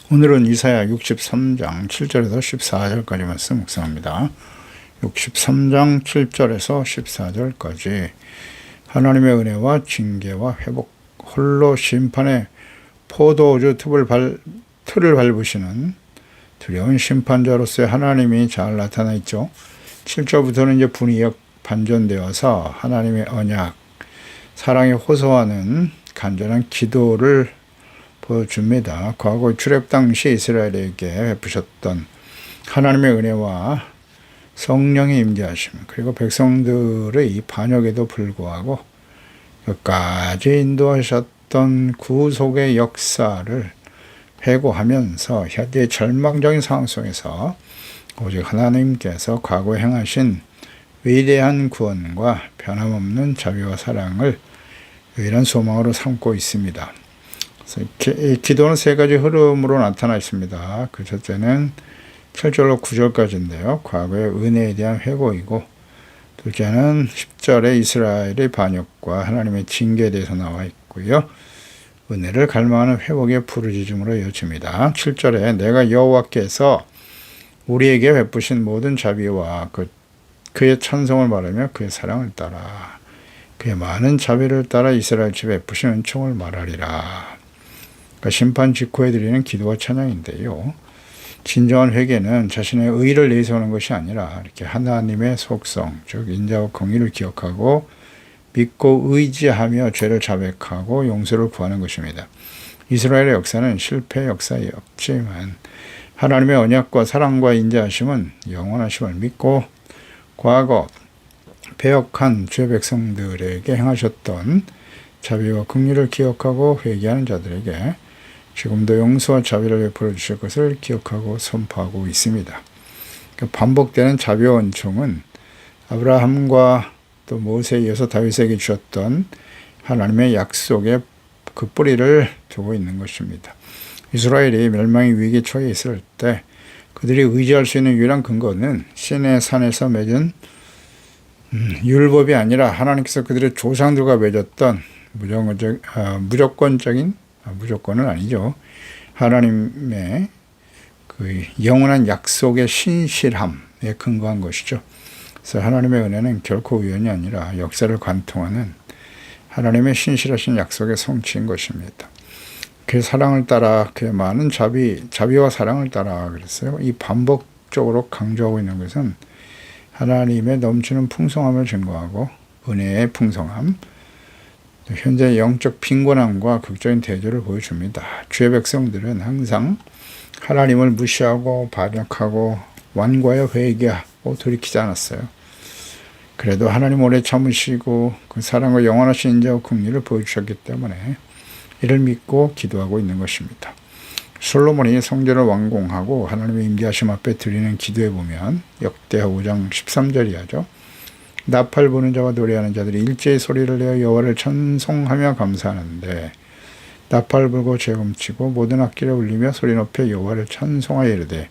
오늘은 이사야 63장 7절에서 14절까지 말씀 묵상합니다. 63장 7절에서 14절까지 하나님의 은혜와 징계와 회복, 홀로 심판의 포도주 틀을 밟으시는 두려운 심판자로서의 하나님이 잘 나타나 있죠. 7절부터는 이제 분위기가 반전되어서 하나님의 언약, 사랑에 호소하는 간절한 기도를 보여줍니다. 과거 출애굽 당시 이스라엘에게 베푸셨던 하나님의 은혜와 성령의 임재하심, 그리고 백성들의 이 반역에도 불구하고 끝까지 인도하셨던 구속의 역사를 회고하면서 현재의 절망적인 상황 속에서 오직 하나님께서 과거에 행하신 위대한 구원과 변함없는 자비와 사랑을 유일한 소망으로 삼고 있습니다. 그래서 기도는 세 가지 흐름으로 나타나 있습니다. 그 첫째는 7절로 9절까지인데요. 과거의 은혜에 대한 회고이고, 둘째는 10절에 이스라엘의 반역과 하나님의 징계에 대해서 나와 있고요. 은혜를 갈망하는 회복의 부르짖음으로 이어집니다. 7절에 내가 여호와께서 우리에게 베푸신 모든 자비와 그의 찬송을 말하며 그의 사랑을 따라 그의 많은 자비를 따라 이스라엘 집에 베푸신 은총을 말하리라. 그러니까 심판 직후에 드리는 기도와 찬양인데요. 진정한 회개는 자신의 의를 내세우는 것이 아니라 이렇게 하나님의 속성, 즉 인자와 공의를 기억하고 믿고 의지하며 죄를 자백하고 용서를 구하는 것입니다. 이스라엘의 역사는 실패의 역사였지만 하나님의 언약과 사랑과 인자하심은 영원하심을 믿고 과거 배역한 죄 백성들에게 행하셨던 자비와 긍휼을 기억하고 회개하는 자들에게 지금도 용서와 자비를 베풀어 주실 것을 기억하고 선포하고 있습니다. 반복되는 자비와 은총은 아브라함과 또 모세에 이어서 다윗에게 주셨던 하나님의 약속의 그 뿌리를 두고 있는 것입니다. 이스라엘이 멸망의 위기에 처해 있을 때 그들이 의지할 수 있는 유일한 근거는 시내 산에서 맺은 율법이 아니라 하나님께서 그들의 조상들과 맺었던 무조건은 아니죠. 하나님의 그 영원한 약속의 신실함에 근거한 것이죠. 그래서 하나님의 은혜는 결코 우연이 아니라 역사를 관통하는 하나님의 신실하신 약속의 성취인 것입니다. 그의 사랑을 따라 그의 많은 자비와 사랑을 따라 그랬어요. 이 반복적으로 강조하고 있는 것은 하나님의 넘치는 풍성함을 증거하고 은혜의 풍성함, 현재 영적 빈곤함과 극적인 대조를 보여줍니다. 주의 백성들은 항상 하나님을 무시하고 반역하고 완고하여 회개하고 돌이키지 않았어요. 그래도 하나님 오래 참으시고 그 사랑과 영원하신 인자와 긍휼을 보여주셨기 때문에 이를 믿고 기도하고 있는 것입니다. 솔로몬이 성전을 완공하고 하나님의 임재하심 앞에 드리는 기도에 보면 역대하 5장 13절이야죠. 나팔 부는 자와 노래하는 자들이 일제히 소리를 내어 여호와를 찬송하며 감사하는데 나팔 불고 재음치고 모든 악기를 울리며 소리 높여 여호와를 찬송하여 이르되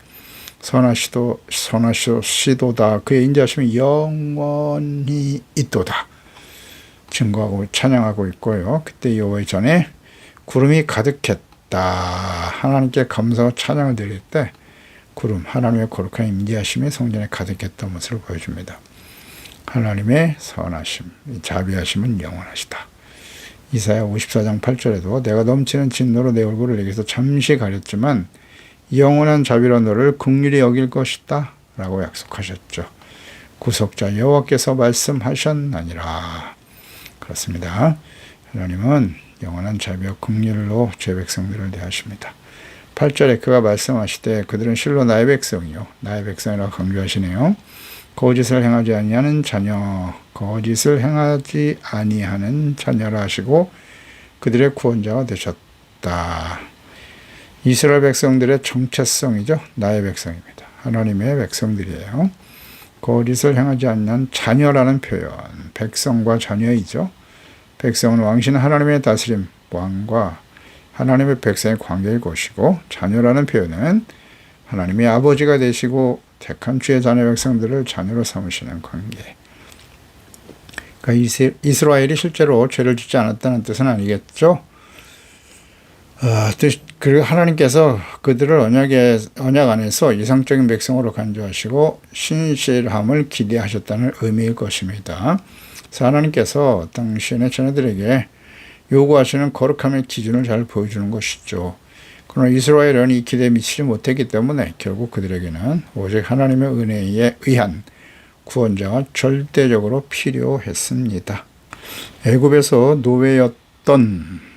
선하시도다 그의 인자하심이 영원히 있도다 증거하고 찬양하고 있고요. 그때 여호와의 전에 구름이 가득했다. 하나님께 감사와 찬양을 드릴 때 구름, 하나님의 거룩한 임재하심이 성전에 가득했던 모습을 보여줍니다. 하나님의 선하심, 자비하심은 영원하시다. 이사야 54장 8절에도 내가 넘치는 진노로 내 얼굴을 내게서 잠시 가렸지만 영원한 자비로 너를 긍휼히 여길 것이다 라고 약속하셨죠. 구속자 여호와께서 말씀하셨나니라. 그렇습니다. 하나님은 영원한 자비와 긍휼로 죄 백성들을 대하십니다. 8절에 그가 말씀하시되 그들은 실로 나의 백성이요 나의 백성이라고 강조하시네요. 거짓을 행하지 아니하는 자녀라 하시고 그들의 구원자가 되셨다. 이스라엘 백성들의 정체성이죠. 나의 백성입니다. 하나님의 백성들이에요. 거짓을 행하지 않는 자녀라는 표현, 백성과 자녀이죠. 백성은 왕신 하나님의 다스림, 왕과 하나님의 백성의 관계일 것이고 자녀라는 표현은 하나님의 아버지가 되시고 택한 주의 자녀 백성들을 자녀로 삼으시는 관계. 그러니까 이스라엘이 실제로 죄를 짓지 않았다는 뜻은 아니겠죠. 그리고 하나님께서 그들을 언약 안에서 이상적인 백성으로 간주하시고 신실함을 기대하셨다는 의미일 것입니다. 그래서 하나님께서 당신의 자녀들에게 요구하시는 거룩함의 기준을 잘 보여주는 것이죠. 그러나 이스라엘은 이 기대에 미치지 못했기 때문에 결국 그들에게는 오직 하나님의 은혜에 의한 구원자가 절대적으로 필요했습니다. 애굽에서 노예였던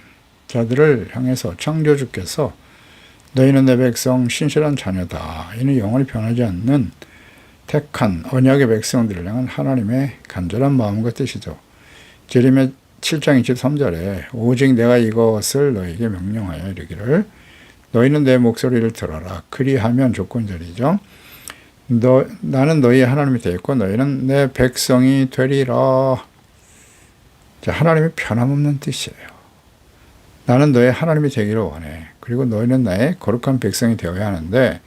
자들을 향해서 창조주께서 너희는 내 백성 신실한 자녀다. 이는 영원히 변하지 않는 택한 언약의 백성들을 향한 하나님의 간절한 마음과 뜻이죠. 예레미야 7장 23절에 오직 내가 이것을 너희에게 명령하여 이르기를 너희는 내 목소리를 들어라. 그리하면 조건절이죠. 나는 너희의 하나님이 되겠고 너희는 내 백성이 되리라. 자, 하나님의 변함없는 뜻이에요. 나는 너의 하나님이 되기를 원해. 그리고 너희는 나의 거룩한 백성이 되어야 하는데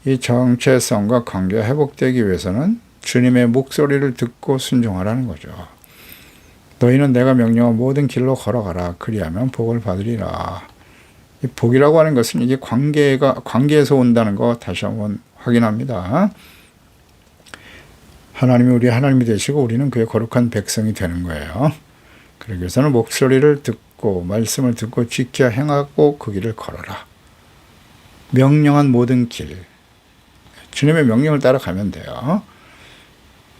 이 정체성과 관계가 회복되기 위해서는 주님의 목소리를 듣고 순종하라는 거죠. 너희는 내가 명령한 모든 길로 걸어가라. 그리하면 복을 받으리라. 이 복이라고 하는 것은 이게 관계에서 온다는 거 다시 한번 확인합니다. 하나님이 우리 하나님이 되시고 우리는 그의 거룩한 백성이 되는 거예요. 그러기 위해서는 목소리를 듣고 말씀을 듣고 지켜 행하고 그 길을 걸어라. 명령한 모든 길. 주님의 명령을 따라가면 돼요.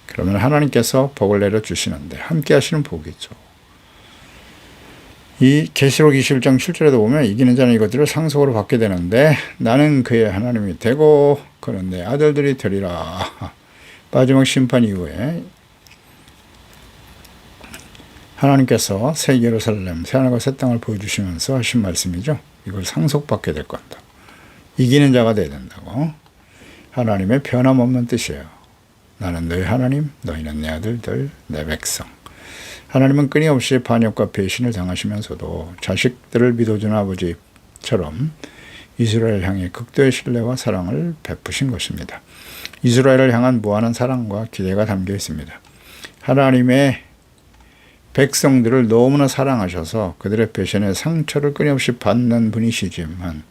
그러면 하나님께서 복을 내려주시는데 함께 하시는 복이죠. 이 계시록 21장 7절에도 보면 이기는 자는 이것들을 상속으로 받게 되는데 나는 그의 하나님이 되고 그는 내 아들들이 되리라. 마지막 심판 이후에 하나님께서 새 예루살렘, 새 하늘과 새 땅을 보여주시면서 하신 말씀이죠. 이걸 상속받게 될 건다. 이기는 자가 되어야 된다고. 하나님의 변함없는 뜻이에요. 나는 너희 하나님, 너희는 내 아들들, 내 백성. 하나님은 끊임없이 반역과 배신을 당하시면서도 자식들을 믿어주는 아버지처럼 이스라엘 향해 극도의 신뢰와 사랑을 베푸신 것입니다. 이스라엘을 향한 무한한 사랑과 기대가 담겨 있습니다. 하나님의 백성들을 너무나 사랑하셔서 그들의 배신의 상처를 끊임없이 받는 분이시지만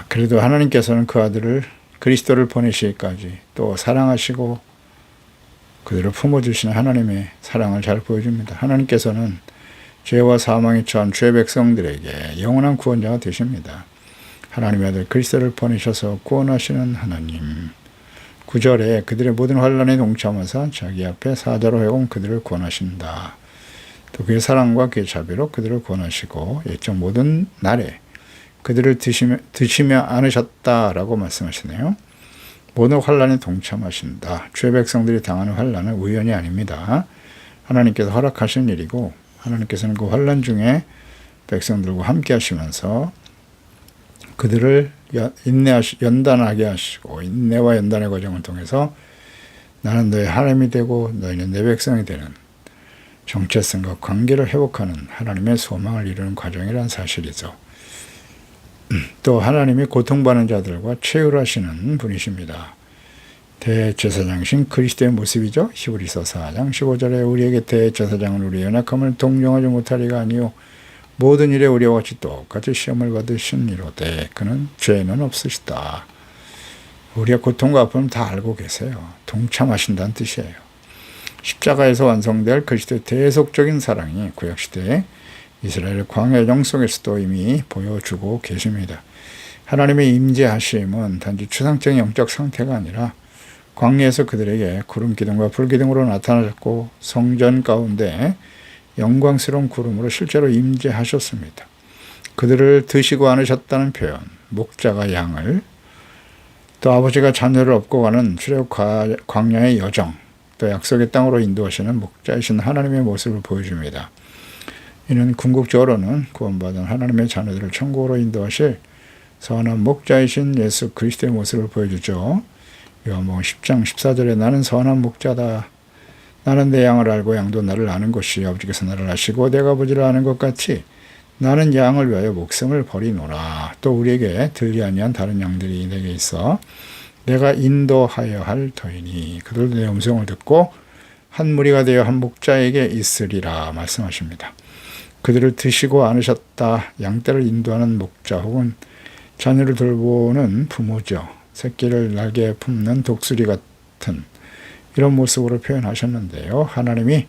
그래도 하나님께서는 그 아들을 그리스도를 보내시기까지 또 사랑하시고 그들을 품어주시는 하나님의 사랑을 잘 보여줍니다. 하나님께서는 죄와 사망에 처한 죄 백성들에게 영원한 구원자가 되십니다. 하나님의 아들 그리스도를 보내셔서 구원하시는 하나님. 9절에 그들의 모든 환난에 동참하사 자기 앞에 사자로 해온 그들을 구원하신다. 또 그의 사랑과 그의 자비로 그들을 구원하시고 예적 모든 날에 그들을 드시며 안으셨다라고 말씀하시네요. 모든 환난에 동참하신다. 죄 백성들이 당하는 환난은 우연이 아닙니다. 하나님께서 허락하신 일이고 하나님께서는 그 환난 중에 백성들과 함께 하시면서 그들을 연단하게 하시고 인내와 연단의 과정을 통해서 나는 너의 하나님이 되고 너희는 내 백성이 되는 정체성과 관계를 회복하는 하나님의 소망을 이루는 과정이라는 사실이죠. 또 하나님이 고통받는 자들과 최후하시는 분이십니다. 대제사장이신 그리스도의 모습이죠. 히브리서 4장 15절에 우리에게 대제사장은 우리의 연약함을 동정하지 못하리가 아니요 모든 일에 우리와 같이 똑같이 시험을 받으신 이로되 그는 죄는 없으시다. 우리의 고통과 아픔을 다 알고 계세요. 동참하신다는 뜻이에요. 십자가에서 완성될 그리스도의 대속적인 사랑이 구약시대에 이스라엘 광야 영속에서도 이미 보여주고 계십니다. 하나님의 임재하심은 단지 추상적인 영적 상태가 아니라 광야에서 그들에게 구름 기둥과 불 기둥으로 나타나셨고 성전 가운데 영광스러운 구름으로 실제로 임재하셨습니다. 그들을 드시고 안으셨다는 표현, 목자가 양을, 또 아버지가 자녀를 업고 가는 출애굽 광야의 여정, 또 약속의 땅으로 인도하시는 목자이신 하나님의 모습을 보여줍니다. 이는 궁극적으로는 구원받은 하나님의 자녀들을 천국으로 인도하실 선한 목자이신 예수 그리스도의 모습을 보여주죠. 요한복음 10장 14절에 나는 선한 목자다. 나는 내 양을 알고 양도 나를 아는 것이 아버지께서 나를 아시고 내가 아버지를 아는 것 같이 나는 양을 위하여 목숨을 버리노라. 또 우리에게 들리 아니한 다른 양들이 내게 있어 내가 인도하여 할 터이니 그들도 내 음성을 듣고 한 무리가 되어 한 목자에게 있으리라 말씀하십니다. 그들을 드시고 안으셨다. 양떼를 인도하는 목자 혹은 자녀를 돌보는 부모죠. 새끼를 날개에 품는 독수리 같은 이런 모습으로 표현하셨는데요. 하나님이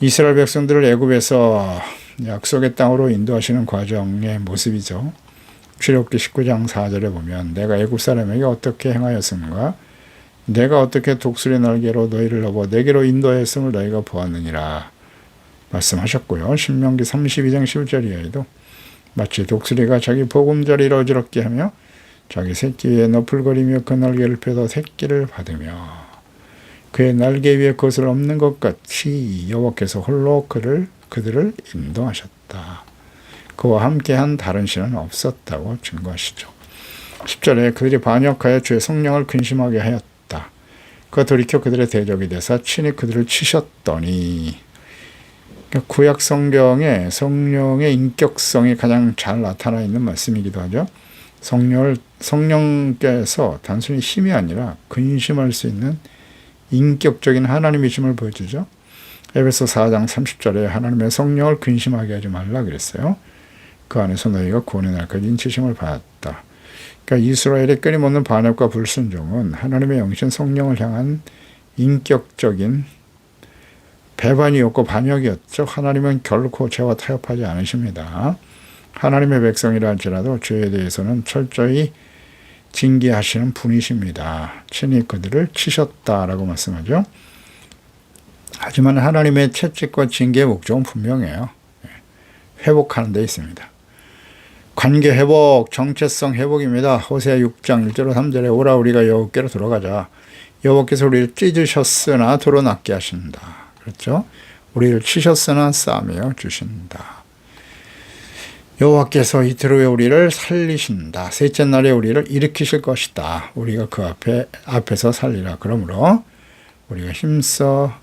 이스라엘 백성들을 애굽에서 약속의 땅으로 인도하시는 과정의 모습이죠. 출애굽기 19장 4절에 보면 내가 애굽 사람에게 어떻게 행하였음과 내가 어떻게 독수리 날개로 너희를 넘어 내게로 인도하였음을 너희가 보았느니라 말씀하셨고요. 신명기 32장 11절에도 마치 독수리가 자기 보금자리를 어지럽게 하며 자기 새끼 위에 너풀거리며 그 날개를 펴서 새끼를 받으며 그의 날개 위에 것을 없는 것 같이 여호와께서 홀로 그들을 인도하셨다. 그와 함께한 다른 신은 없었다고 증거하시죠. 10절에 그들이 반역하여 주의 성령을 근심하게 하였다. 그가 돌이켜 그들의 대적이 되사 친히 그들을 치셨더니 구약 성경에 성령의 인격성이 가장 잘 나타나 있는 말씀이기도 하죠. 성령께서 단순히 힘이 아니라 근심할 수 있는 인격적인 하나님이심을 보여주죠. 에베소 4장 30절에 하나님의 성령을 근심하게 하지 말라 그랬어요. 그 안에서 너희가 구원의 날까지 인치심을 받았다. 그러니까 이스라엘의 끊임없는 반역과 불순종은 하나님의 영신 성령을 향한 인격적인 배반이었고 반역이었죠. 하나님은 결코 죄와 타협하지 않으십니다. 하나님의 백성이라 할지라도 죄에 대해서는 철저히 징계하시는 분이십니다. 친히 그들을 치셨다라고 말씀하죠. 하지만 하나님의 채찍과 징계의 목적은 분명해요. 회복하는 데 있습니다. 관계 회복, 정체성 회복입니다. 호세아 6장 1절 3절에 오라 우리가 여호와께로 돌아가자. 여호와께서 우리를 찢으셨으나 도로 낫게 하신다. 그렇죠? 우리를 치셨으나 싸매어 주신다. 여호와께서 이틀 후에 우리를 살리신다. 셋째 날에 우리를 일으키실 것이다. 우리가 그 앞에서 살리라. 그러므로 우리가 힘써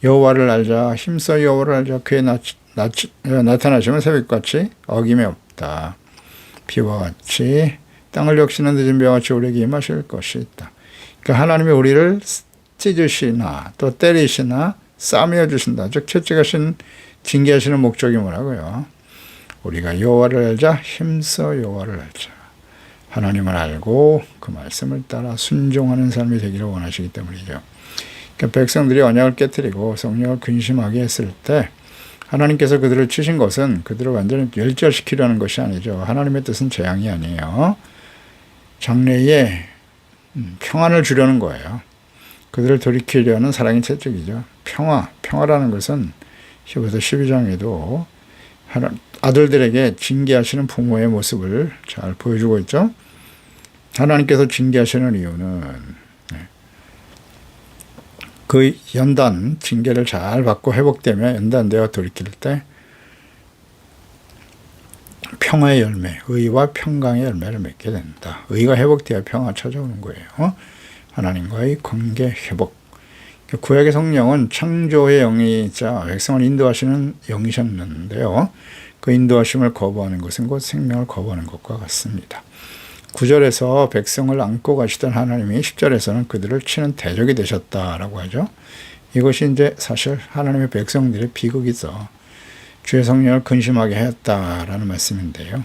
여호와를 알자. 힘써 여호와를 알자. 그의 나타나시면 새벽같이 어김이 없다. 비와 같이 땅을 역시는 늦은 비와 같이 우리에게 임하실 것이 있다. 그러니까 하나님이 우리를 찢으시나 또 때리시나 싸매어 주신다. 즉 채찍하신 징계하시는 목적이 뭐라고요? 우리가 여호와를 알자. 힘써 여호와를 알자. 하나님을 알고 그 말씀을 따라 순종하는 삶이 되기를 원하시기 때문이죠. 그러니까 백성들이 언약을 깨뜨리고 성령을 근심하게 했을 때 하나님께서 그들을 치신 것은 그들을 완전히 멸절시키려는 것이 아니죠. 하나님의 뜻은 재앙이 아니에요. 장래에 평안을 주려는 거예요. 그들을 돌이키려는 사랑의 채찍이죠. 평화라는 것은 히브리서 12장에도 아들들에게 징계하시는 부모의 모습을 잘 보여주고 있죠. 하나님께서 징계하시는 이유는 그 연단, 징계를 잘 받고 회복되며 연단되어 돌이킬 때 평화의 열매, 의와 평강의 열매를 맺게 된다. 의가 회복되어 평화가 찾아오는 거예요. 하나님과의 관계 회복. 구약의 성령은 창조의 영이자 백성을 인도하시는 영이셨는데요. 그 인도하심을 거부하는 것은 곧 생명을 거부하는 것과 같습니다. 9절에서 백성을 안고 가시던 하나님이 10절에서는 그들을 치는 대적이 되셨다라고 하죠. 이것이 이제 사실 하나님의 백성들의 비극이죠. 주의 성령을 근심하게 하였다라는 말씀인데요.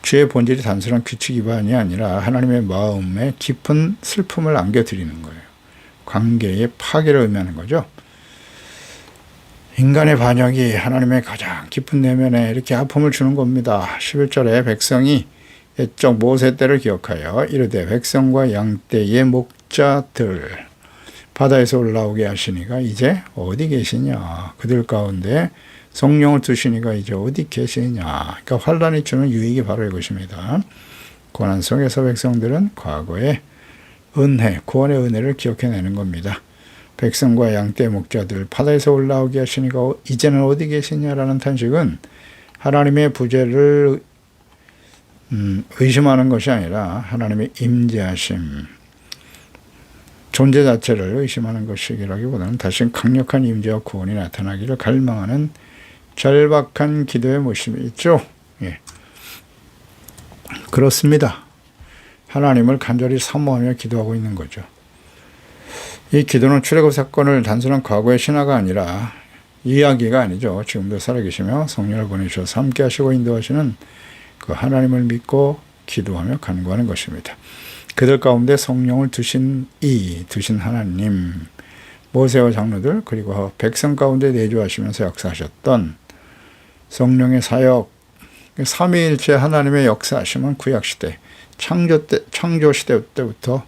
주의 본질이 단순한 규칙 위반이 아니라 하나님의 마음에 깊은 슬픔을 안겨드리는 거예요. 관계의 파괴를 의미하는 거죠. 인간의 반역이 하나님의 가장 깊은 내면에 이렇게 아픔을 주는 겁니다. 11절에 백성이 옛적 모세 때를 기억하여 이르되 백성과 양떼의 목자들 바다에서 올라오게 하시니가 이제 어디 계시냐. 그들 가운데 성령을 두시니가 이제 어디 계시냐. 그러니까 환란이 주는 유익이 바로 이것입니다. 고난 속에서 백성들은 과거의 은혜, 구원의 은혜를 기억해내는 겁니다. 백성과 양떼 목자들 바다에서 올라오게 하시니가 이제는 어디 계시냐라는 탄식은 하나님의 부재를 의심하는 것이 아니라 하나님의 임재하심, 존재 자체를 의심하는 것이라기보다는 다시 강력한 임재와 구원이 나타나기를 갈망하는 절박한 기도의 모습이 있죠. 예. 그렇습니다. 하나님을 간절히 사모하며 기도하고 있는 거죠. 이 기도는 출애굽 사건을 단순한 과거의 신화가 아니라 이야기가 아니죠. 지금도 살아계시며 성령을 보내주셔서 함께 하시고 인도하시는 그 하나님을 믿고 기도하며 간구하는 것입니다. 그들 가운데 성령을 두신 하나님, 모세와 장로들 그리고 백성 가운데 내주하시면서 역사하셨던 성령의 사역, 삼위일체 하나님의 역사하심은 구약시대, 창조시대 때부터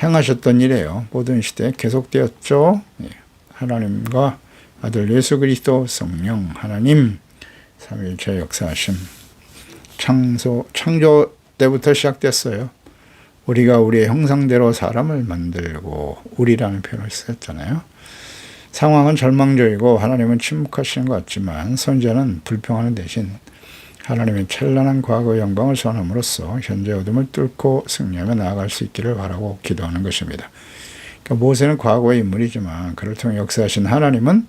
행하셨던 일이에요. 모든 시대에 계속되었죠. 하나님과 아들 예수 그리스도 성령 하나님 삼위일체 역사하심 창조 때부터 시작됐어요. 우리가 우리의 형상대로 사람을 만들고 우리라는 표현을 썼잖아요. 상황은 절망적이고 하나님은 침묵하시는 것 같지만 선지자는 불평하는 대신 하나님의 찬란한 과거의 영광을 선함으로써 현재 어둠을 뚫고 승리하며 나아갈 수 있기를 바라고 기도하는 것입니다. 그러니까 모세는 과거의 인물이지만 그를 통해 역사하신 하나님은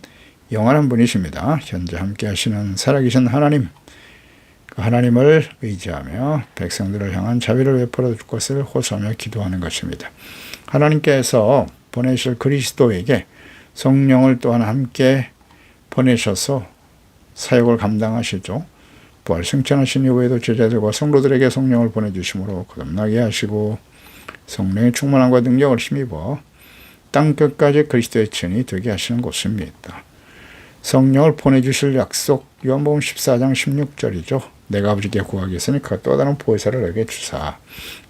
영원한 분이십니다. 현재 함께 하시는 살아계신 하나님, 그 하나님을 의지하며 백성들을 향한 자비를 베풀어 줄 것을 호소하며 기도하는 것입니다. 하나님께서 보내실 그리스도에게 성령을 또한 함께 보내셔서 사역을 감당하시죠. 부활 승천하신 이후에도 제자들과 성도들에게 성령을 보내주심으로 거듭나게 하시고 성령의 충만함과 능력을 힘입어 땅끝까지 그리스도의 증인이 되게 하시는 곳입니다. 성령을 보내주실 약속 요한복음 14장 16절이죠. 내가 아버지께 구하겠으니 또 다른 보혜사를 너에게 주사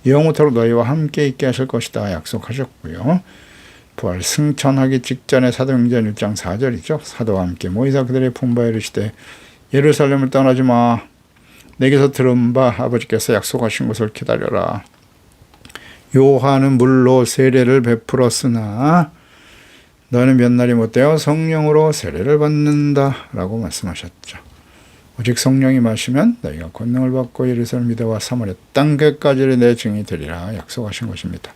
영원토록 너희와 함께 있게 하실 것이다 약속하셨고요. 부활 승천하기 직전에 사도행전 1장 4절이죠. 사도와 함께 모이사 그들의 품바에 이르시되 예루살렘을 떠나지 마. 내게서 들은 바 아버지께서 약속하신 것을 기다려라. 요한은 물로 세례를 베풀었으나 너는 몇 날이 못되어 성령으로 세례를 받는다 라고 말씀하셨죠. 오직 성령이 마시면 너희가 권능을 받고 예루살렘 유대와 사마리아 땅끝까지 내 증인이 되리라 약속하신 것입니다.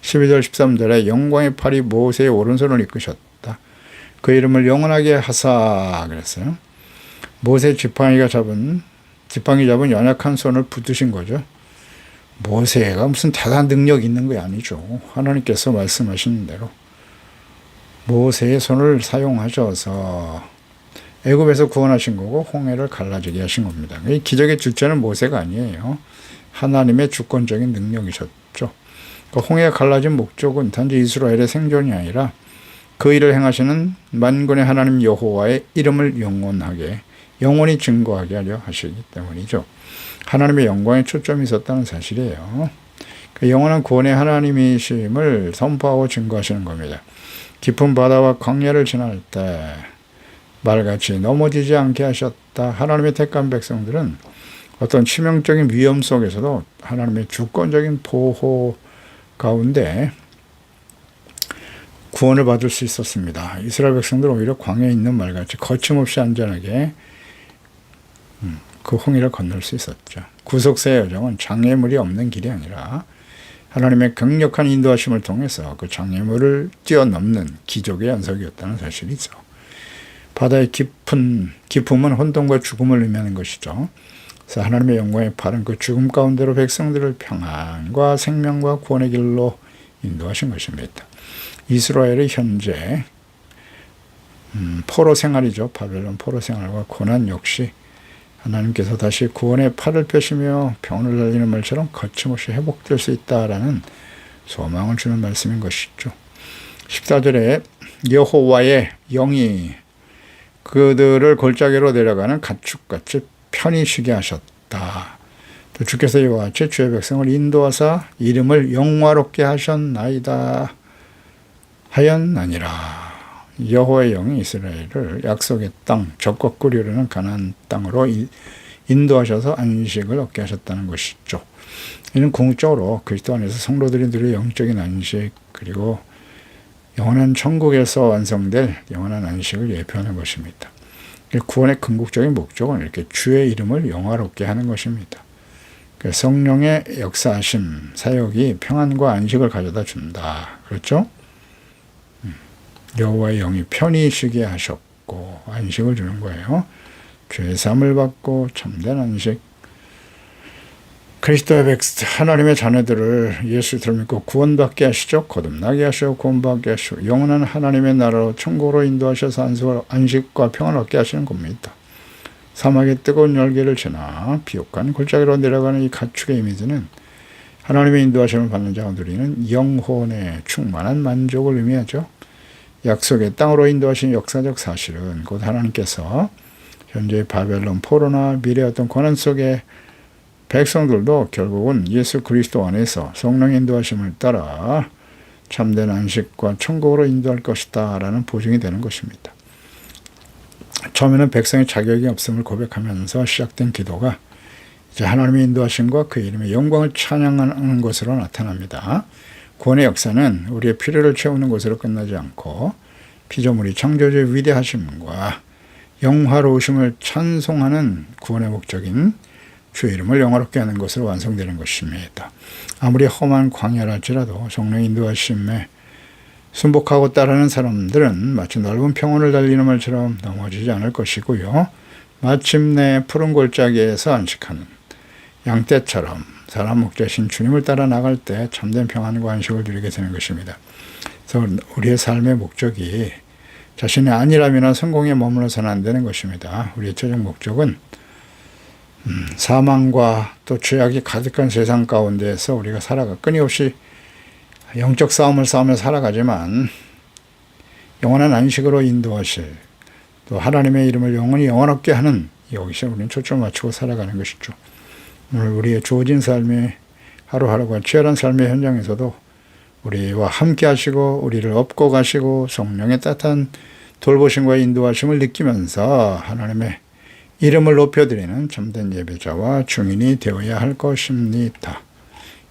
12절 13절에 영광의 팔이 모세의 오른손을 이끄셨다. 그 이름을 영원하게 하사 그랬어요. 모세 지팡이 잡은 연약한 손을 붙드신 거죠. 모세가 무슨 대단한 능력이 있는 게 아니죠. 하나님께서 말씀하신 대로 모세의 손을 사용하셔서 애굽에서 구원하신 거고 홍해를 갈라지게 하신 겁니다. 이 기적의 주체는 모세가 아니에요. 하나님의 주권적인 능력이셨죠. 그 홍해가 갈라진 목적은 단지 이스라엘의 생존이 아니라 그 일을 행하시는 만군의 하나님 여호와의 이름을 영원히 증거하게 하려 하시기 때문이죠. 하나님의 영광에 초점이 있었다는 사실이에요. 그 영원한 구원의 하나님이심을 선포하고 증거하시는 겁니다. 깊은 바다와 광야를 지날 때 말같이 넘어지지 않게 하셨다. 하나님의 택한 백성들은 어떤 치명적인 위험 속에서도 하나님의 주권적인 보호 가운데 구원을 받을 수 있었습니다. 이스라엘 백성들은 오히려 광야에 있는 말같이 거침없이 안전하게 그 홍해를 건널 수 있었죠. 구속세의 여정은 장애물이 없는 길이 아니라 하나님의 강력한 인도하심을 통해서 그 장애물을 뛰어넘는 기적의 연속이었다는 사실이죠. 바다의 깊음은 혼돈과 죽음을 의미하는 것이죠. 그래서 하나님의 영광의 팔은 그 죽음 가운데로 백성들을 평안과 생명과 구원의 길로 인도하신 것입니다. 이스라엘의 현재 포로 생활이죠. 바벨론 포로 생활과 고난 역시 하나님께서 다시 구원의 팔을 펴시며 병을 달리는 말처럼 거침없이 회복될 수 있다라는 소망을 주는 말씀인 것이죠. 14절에 여호와의 영이 그들을 골짜기로 내려가는 가축같이 편히 쉬게 하셨다. 또 주께서 이와 같이 주의 백성을 인도하사 이름을 영화롭게 하셨나이다 하였나니라. 여호와의 영이 이스라엘을 약속의 땅, 적과 꿀이 흐르는 가나안 땅으로 인도하셔서 안식을 얻게 하셨다는 것이죠. 이는 궁극적으로 그리스도 안에서 성도들이 누릴 영적인 안식 그리고 영원한 천국에서 완성될 영원한 안식을 예표하는 것입니다. 구원의 궁극적인 목적은 이렇게 주의 이름을 영화롭게 하는 것입니다. 성령의 역사하심, 사역이 평안과 안식을 가져다 준다. 그렇죠? 여호와의 영이 편히 쉬게 하셨고 안식을 주는 거예요. 죄 사함을 받고 참된 안식. 그리스도의 하나님의 자녀들을 예수를 믿고 구원받게 하시죠. 거듭나게 하시고 구원받게 하시고 영원한 하나님의 나라로 천국으로 인도하셔서 안식과 평안을 얻게 하시는 겁니다. 사막의 뜨거운 열기를 지나 비옥한 골짜기로 내려가는 이 가축의 이미지는 하나님의 인도하심을 받는 자가 누리는 영혼의 충만한 만족을 의미하죠. 약속의 땅으로 인도하신 역사적 사실은 곧 하나님께서 현재의 바벨론 포로나 미래의 어떤 고난 속에 백성들도 결국은 예수 그리스도 안에서 성령 인도하심을 따라 참된 안식과 천국으로 인도할 것이다 라는 보증이 되는 것입니다. 처음에는 백성의 자격이 없음을 고백하면서 시작된 기도가 이제 하나님의 인도하심과 그 이름의 영광을 찬양하는 것으로 나타납니다. 구원의 역사는 우리의 필요를 채우는 것으로 끝나지 않고 피조물이 창조주의 위대하심과 영화로우심을 찬송하는 구원의 목적인 주의 이름을 영화롭게 하는 것으로 완성되는 것입니다. 아무리 험한 광야랄지라도 성령 인도하심에 순복하고 따르는 사람들은 마치 넓은 평원을 달리는 말처럼 넘어지지 않을 것이고요. 마침내 푸른 골짜기에서 안식하는 양떼처럼 사람 목자신 주님을 따라 나갈 때 참된 평안과 안식을 누리게 되는 것입니다. 그래서 우리의 삶의 목적이 자신의 안일함이나 성공에 머물러서는 안 되는 것입니다. 우리의 최종 목적은 사망과 또 죄악이 가득한 세상 가운데에서 우리가 끊임없이 영적 싸움을 싸우며 살아가지만 영원한 안식으로 인도하실 또 하나님의 이름을 영원히 영원롭게 하는 여기서 우리는 초점을 맞추고 살아가는 것이죠. 오늘 우리의 주어진 삶의 하루하루가 치열한 삶의 현장에서도 우리와 함께 하시고 우리를 업고 가시고 성령의 따뜻한 돌보심과 인도하심을 느끼면서 하나님의 이름을 높여드리는 참된 예배자와 증인이 되어야 할 것입니다.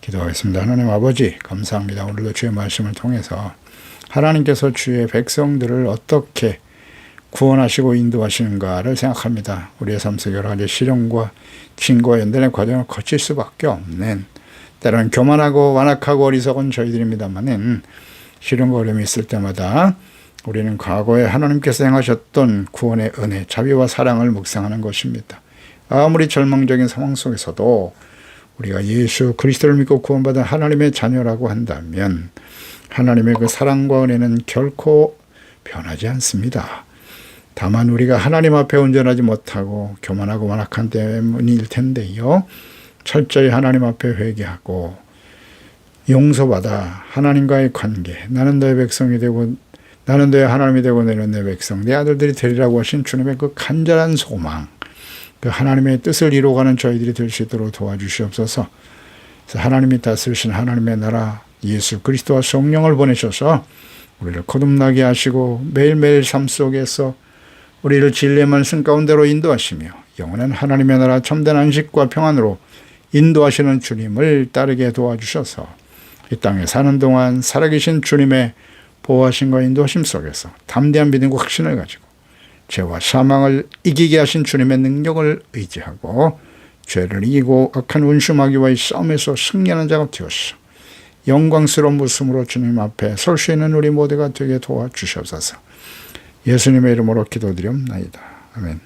기도하겠습니다. 하나님 아버지 감사합니다. 오늘도 주의 말씀을 통해서 하나님께서 주의 백성들을 어떻게 구원하시고 인도하시는가를 생각합니다. 우리의 삶 속 여러 가지 시련과 진과 연단의 과정을 거칠 수밖에 없는 때로는 교만하고 완악하고 어리석은 저희들입니다만은 시련과 어려움이 있을 때마다 우리는 과거에 하나님께서 행하셨던 구원의 은혜, 자비와 사랑을 묵상하는 것입니다. 아무리 절망적인 상황 속에서도 우리가 예수 그리스도를 믿고 구원받은 하나님의 자녀라고 한다면 하나님의 그 사랑과 은혜는 결코 변하지 않습니다. 다만 우리가 하나님 앞에 온전하지 못하고 교만하고 완악한 때문일 텐데요. 철저히 하나님 앞에 회개하고 용서받아 하나님과의 관계, 나는 너의 백성이 되고 나는 너의 하나님이 되고 너는 내 백성, 내 아들들이 되리라고 하신 주님의 그 간절한 소망, 그 하나님의 뜻을 이루어가는 저희들이 될 수 있도록 도와주시옵소서. 하나님이 다스리신 하나님의 나라 예수 그리스도와 성령을 보내셔서 우리를 거듭나게 하시고 매일매일 삶 속에서 우리를 진리의 말씀 가운데로 인도하시며 영원한 하나님의 나라 참된 안식과 평안으로 인도하시는 주님을 따르게 도와주셔서 이 땅에 사는 동안 살아계신 주님의 보호하심과 인도하심 속에서 담대한 믿음과 확신을 가지고 죄와 사망을 이기게 하신 주님의 능력을 의지하고 죄를 이기고 악한 원수마귀와의 싸움에서 승리하는 자가 되어서 영광스러운 웃음으로 주님 앞에 설 수 있는 우리 모두가 되게 도와주시옵소서. 예수님의 이름으로 기도드리옵나이다. 아멘.